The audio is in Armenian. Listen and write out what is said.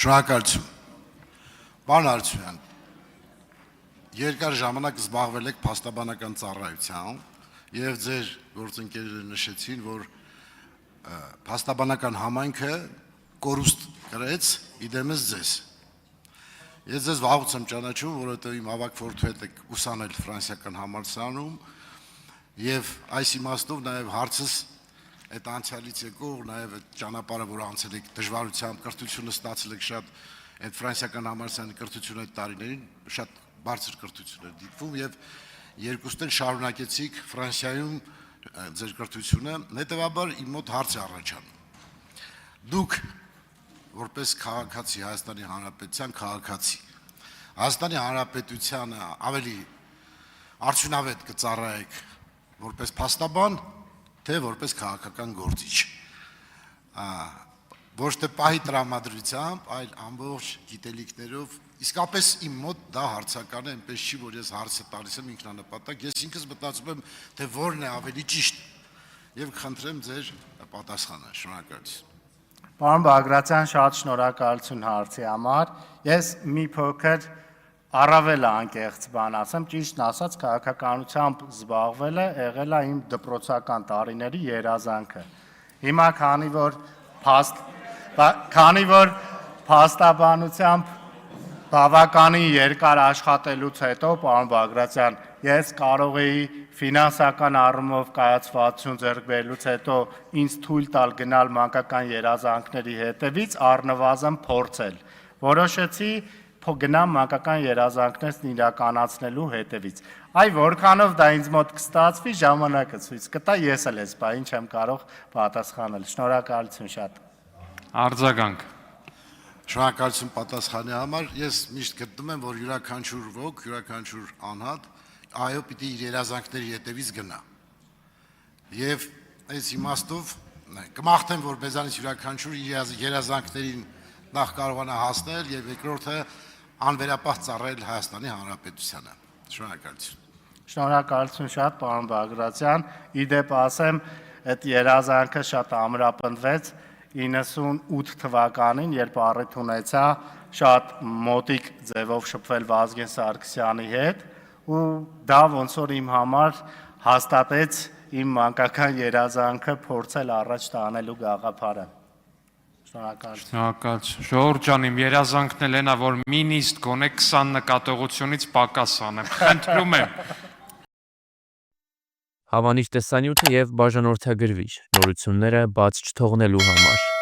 Շնորհակալություն։ Պարոն Արությունյան, երկար ժամանակ զբաղվել եք փաստաբանական ծառայությամբ եւ ձեր գործընկերները նշեցին, որ փաստաբանական համայնքը կորուստ կրեց իդեմս ձեզ։ Ես ձեզ վաղուց եմ ճանաչում, որովհետեւ իմ ավագ որդու հետ եք ուսանել ֆրանսիական համալսարանում եւ այս իմաստով նաեւ հարցս այդ անցյալից եկող նաև այդ ճանապարհը, որ անցել եք դժվարությամբ, կրթությունը ստացել եք շատ այդ ֆրանսիական համալսարանի կրթությունը այդ տարիներին շատ բարձր կրթություն էր դիտվում եւ երկուստ էլ շարունակեցիք Ֆրանսիայում ձեր կրթությունը, հետեւաբար իմ մոտ հարց է առաջանում։ Դուք որպես քաղաքացի Հայաստանի Հանրապետության քաղաքացի Հայաստանի Հանրապետությանը ավելի արդյունավետ կծառայեք որպես փաստաբան թե որպես քաղաքական գործիչ, ոչ թե պահի տրամադրությամբ, այլ ամբողջ գիտելիքներով, իսկապես իմ մոտ դա հարցական է, այնպես չի, որ ես հարցը տալիս եմ ինքնանպատակ, ես ինքս մտածում եմ, թե որն է ավելի ճիշտ, եւ կխնդրեմ ձեր պատասխանը, շնորհակալություն։ Պարոն Բագրատյան, շատ շնորհակալություն հարցի համար, ես մի փոքր առավել անկեղծ բան ասեմ, ճիշտն ասած քաղաքականությամբ զբաղվելը եղել է իմ դպրոցական տարիների երազանքը։ Հիմա քանի որ փաստաբանությամբ բավականին երկար աշխատելուց հետո, պարոն Բագրատյան, ես կարող էի ֆինանսական առումով կայացվածություն ձեռք բերելուց հետո ինձ թույլ տալ գնալ մանկական երազանքների հետևից, առնվազն փորձել։ Որոշեցի գնամ մանկական երազանքներս իրականացնելու հետևից։ Այ որքանով դա ինձ մոտ կստացվի, ժամանակը ցույց կտա, ես էլ ես բա ինչ եմ կարող պատասխանել։ Շնորհակալություն շատ։ Արձագանք։ Շնորհակալություն պատասխանի համար։ Ես միշտ գտնում եմ, որ յուրաքանչյուր ոք, յուրաքանչյուր անհատ այո պիտի իր երազանքների հետևից գնա։ Եվ այս իմաստով կմաղթեմ, որ մեզանից յուրաքանչյուր իր երազանքներին նախ կարողանա հասնել եւ երկրորդը անվերապահ ծառայել Հայաստանի Հանրապետությանը։ Շնորհակալություն։ Շնորհակալություն շատ, պարոն Բագրատյան։ Իդեպ ասեմ, այդ երազանքը շատ ամրապնդվեց 98 թվականին, երբ առիթ ունեցա շատ մոտիկ ձևով շփվել Վազգեն Սարգսյանի հետ, ու դա ոնց որ իմ համար հաստատեց իմ մանկական երազանքը փորձել առաջ տանելու գաղափարը։ Շնորհակալություն։ Ժողովուրդ ջան, իմ երազանքն էլ այնա, որ մի նիստ գոնե 20 նկատողությունից պակաս անեմ։ Խնդրում եմ։ Հավանիչ տեսանյութը եւ բաժանորդագրվիչ նորությունները բաց չթողնելու համար։